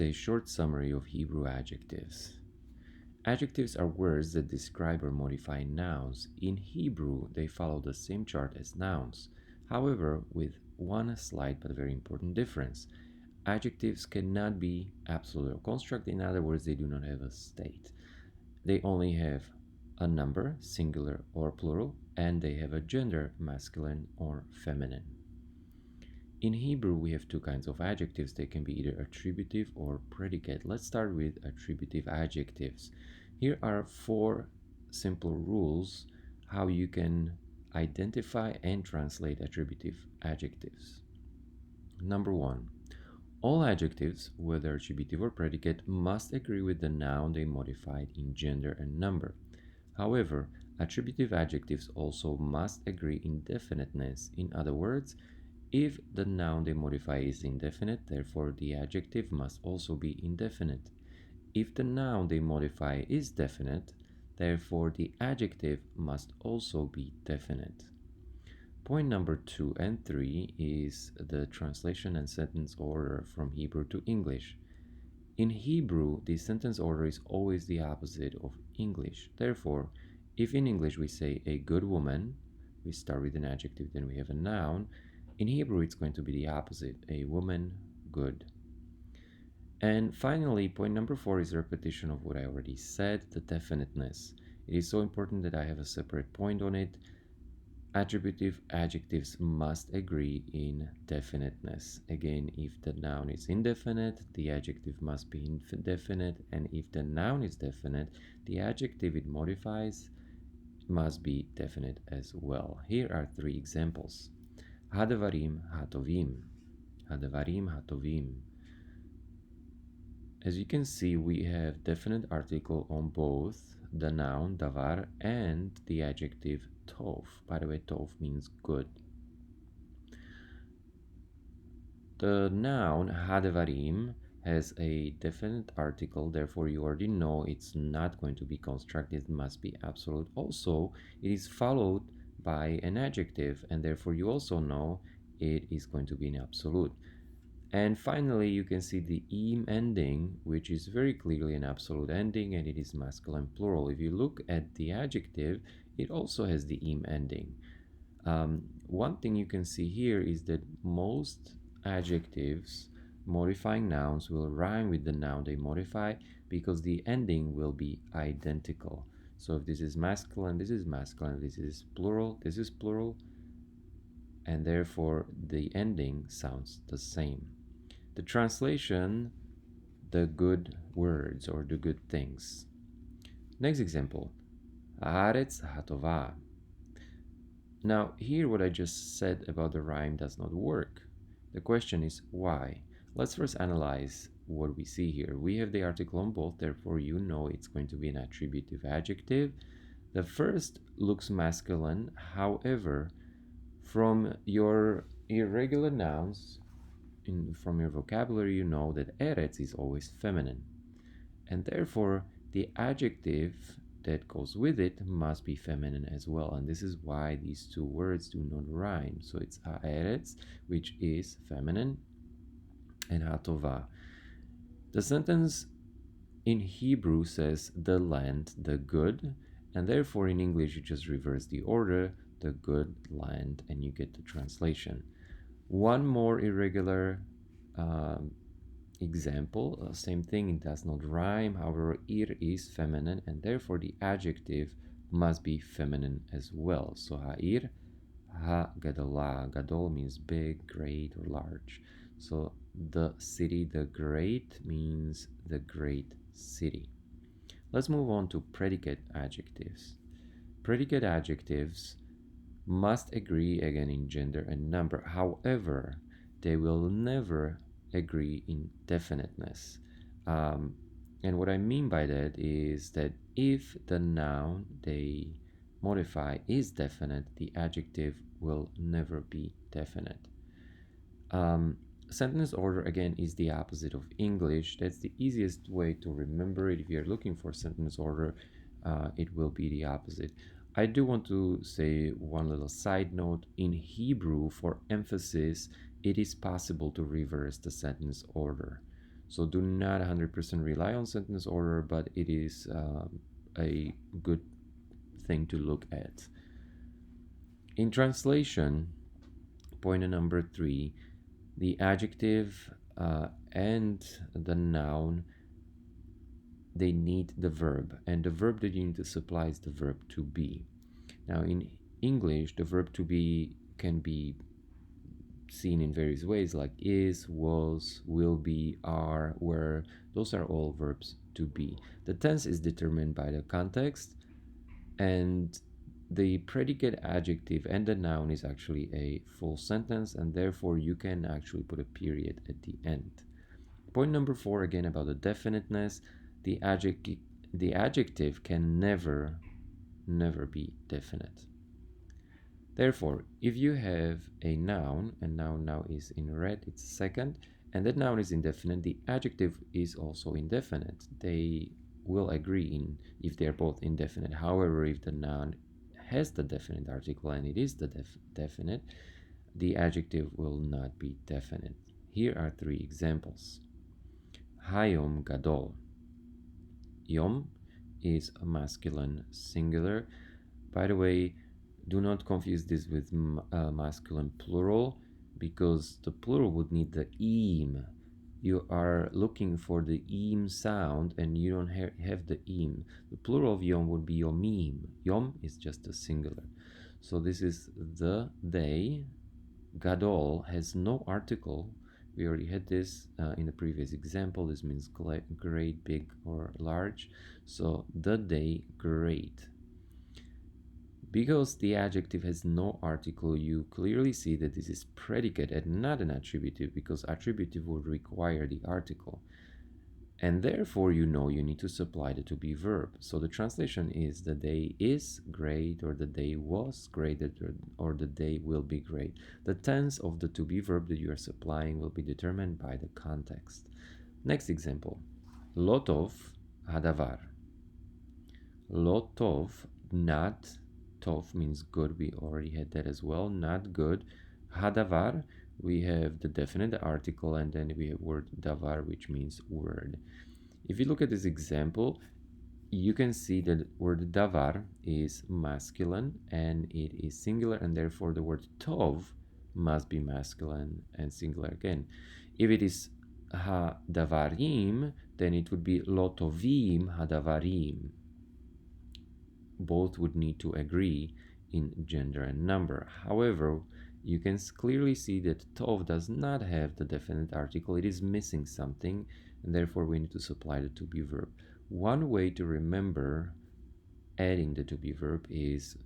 A short summary of Hebrew adjectives. Adjectives are words that describe or modify nouns. In Hebrew, they follow the same chart as nouns. However, with one slight but very important difference. Adjectives cannot be absolute or construct. In other words, they do not have a state. They only have a number, singular or plural, and they have a gender, masculine or feminine. In Hebrew, we have two kinds of adjectives. They can be either attributive or predicate. Let's start with attributive adjectives. Here are 4 simple rules how you can identify and translate attributive adjectives. Number 1. All adjectives, whether attributive or predicate, must agree with the noun they modified in gender and number. However, attributive adjectives also must agree in definiteness. In other words, if the noun they modify is indefinite, therefore the adjective must also be indefinite. If the noun they modify is definite, therefore the adjective must also be definite. Point number 2 and 3 is the translation and sentence order from Hebrew to English. In Hebrew, the sentence order is always the opposite of English. Therefore, if in English we say a good woman, we start with an adjective, then we have a noun. In Hebrew, it's going to be the opposite, a woman, good. And finally, point number 4 is a repetition of what I already said, the definiteness. It is so important that I have a separate point on it. Attributive adjectives must agree in definiteness. Again, if the noun is indefinite, the adjective must be indefinite, and if the noun is definite, the adjective it modifies must be definite as well. Here are 3 examples. Hadvarim hatovim. Hadvarim hatovim. As you can see, we have definite article on both the noun davar and the adjective tov. By the way, tov means good. The noun hadvarim has a definite article, therefore you already know it's not going to be constructed, it must be absolute. Also, it is followed by an adjective, and therefore you also know it is going to be an absolute. And finally, you can see the im ending, which is very clearly an absolute ending, and it is masculine plural. If you look at the adjective, it also has the im ending. One thing you can see here is that most adjectives modifying nouns will rhyme with the noun they modify because the ending will be identical. So if this is masculine, this is masculine, this is plural, and therefore the ending sounds the same. The translation, the good words or the good things. Next example, Haaretz hatova. Now here what I just said about the rhyme does not work. The question is why? Let's first analyze what we see here. We have the article on both, therefore you know it's going to be an attributive adjective. The first looks masculine, however, from your irregular nouns, from your vocabulary, you know that eretz is always feminine. And therefore, the adjective that goes with it must be feminine as well. And this is why these 2 words do not rhyme. So it's ha'eretz, which is feminine, and hatova. The sentence in Hebrew says the land, the good, and therefore in English you just reverse the order, the good land, and you get the translation. One more irregular example, same thing, it does not rhyme, however ir is feminine and therefore the adjective must be feminine as well. So ha'ir, ha-gadola. Gadol means big, great, or large. So the city, the great, means the great city. Let's move on to predicate adjectives. Predicate adjectives must agree again in gender and number. However, they will never agree in definiteness. And what I mean by that is that if the noun they modify is definite, the adjective will never be definite. Sentence order again is the opposite of English. That's the easiest way to remember it. If you're looking for sentence order, it will be the opposite. I do want to say one little side note. In Hebrew, for emphasis, it is possible to reverse the sentence order. So do not 100% rely on sentence order, but it is a good thing to look at. In translation, point number 3, the adjective and the noun, they need the verb, and the verb that you need to supply is the verb to be. Now in English, the verb to be can be seen in various ways, like is, was, will be, are, were. Those are all verbs to be. The tense is determined by the context, and the predicate adjective and the noun is actually a full sentence, and therefore you can actually put a period at the end. Point number 4, again about the definiteness, the adjective can never be definite. Therefore, if you have a noun, and noun now is in red, it's second, and that noun is indefinite, the adjective is also indefinite. They will agree in if they're both indefinite. However, if the noun has the definite article and it is the definite, the adjective will not be definite. Here are 3 examples. Hayom gadol. Yom is a masculine singular. By the way, do not confuse this with masculine plural, because the plural would need the im. You are looking for the im sound and you don't have the im. The plural of yom would be yomim. Yom is just a singular. So this is the day. Gadol has no article. We already had this in the previous example. This means great, big, or large. So the day, great. Because the adjective has no article, you clearly see that this is predicate and not an attributive, because attributive would require the article. And therefore, you know you need to supply the to be verb. So the translation is the day is great, or the day was great, or the day will be great. The tense of the to be verb that you are supplying will be determined by the context. Next example. Lotov hadavar. Lotov, not. Tov means good. We already had that as well. Not good. Hadavar, we have the definite article, and then we have word davar, which means word. If you look at this example, you can see that word davar is masculine and it is singular, and therefore the word tov must be masculine and singular again. If it is hadavarim, then it would be lotovim hadavarim. Both would need to agree in gender and number. However, you can clearly see that tov does not have the definite article. It is missing something, and therefore we need to supply the to be verb. One way to remember adding the to be verb is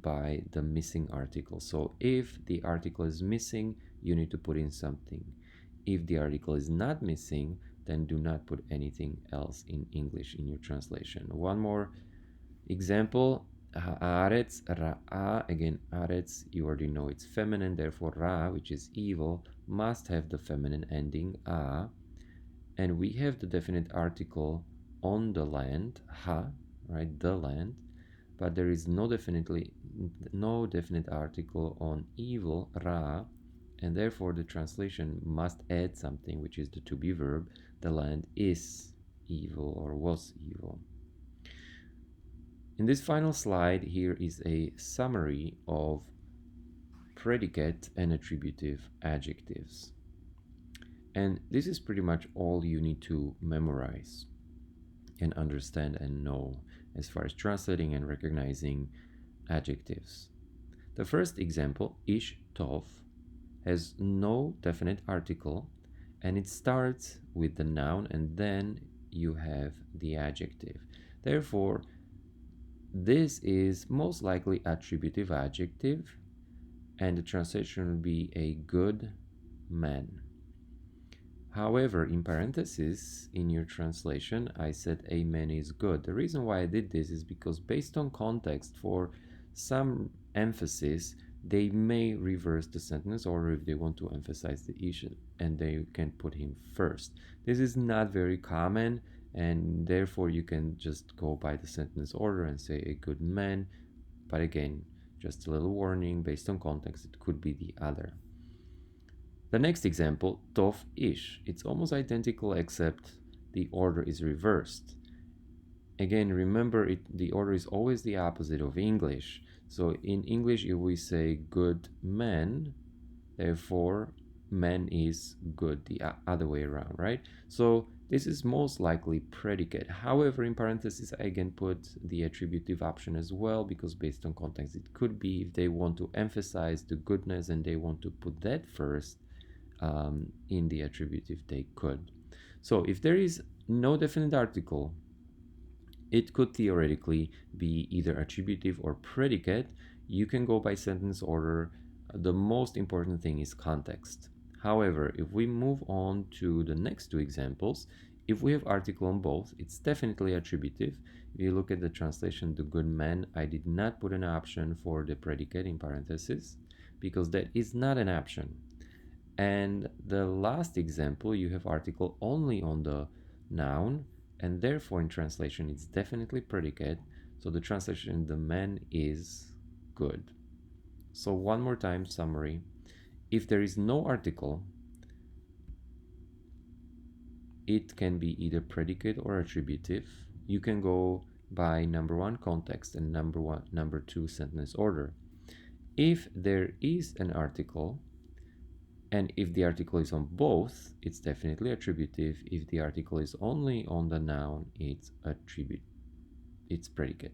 by the missing article. So if the article is missing, you need to put in something. If the article is not missing, then do not put anything else in English in your translation. One more example, haaretz, ra'a. Again, haaretz, you already know it's feminine, therefore ra, which is evil, must have the feminine ending a. And we have the definite article on the land, ha, right, the land, but there is no definite article on evil, ra, and therefore the translation must add something, which is the to be verb. The land is evil or was evil. In this final slide, here is a summary of predicate and attributive adjectives. And this is pretty much all you need to memorize and understand and know as far as translating and recognizing adjectives. The first example, ish tov, has no definite article, and it starts with the noun and then you have the adjective. Therefore, this is most likely attributive adjective, and the translation will be a good man. However, in parentheses in your translation, I said a man is good. The reason why I did this is because based on context, for some emphasis, they may reverse the sentence, or if they want to emphasize the issue, and they can put him first. This is not very common, and therefore you can just go by the sentence order and say a good man. But again, just a little warning, based on context, it could be the other. The next example, tov ish. It's almost identical except the order is reversed. Again, remember the order is always the opposite of English. So in English, if we say good man, therefore man is good, the other way around, right? So this is most likely predicate. However, in parentheses, I again put the attributive option as well, because based on context, it could be if they want to emphasize the goodness and they want to put that first in the attributive, they could. So if there is no definite article, it could theoretically be either attributive or predicate. You can go by sentence order. The most important thing is context. However, if we move on to the next two examples, if we have article on both, it's definitely attributive. If you look at the translation, the good man, I did not put an option for the predicate in parentheses because that is not an option. And the last example, you have article only on the noun, and therefore in translation it's definitely predicate. So the translation, the man is good. So one more time, summary. If there is no article, it can be either predicate or attributive. You can go by number one, context, and number two, sentence order. If there is an article, and if the article is on both, it's definitely attributive. If the article is only on the noun, it's predicate.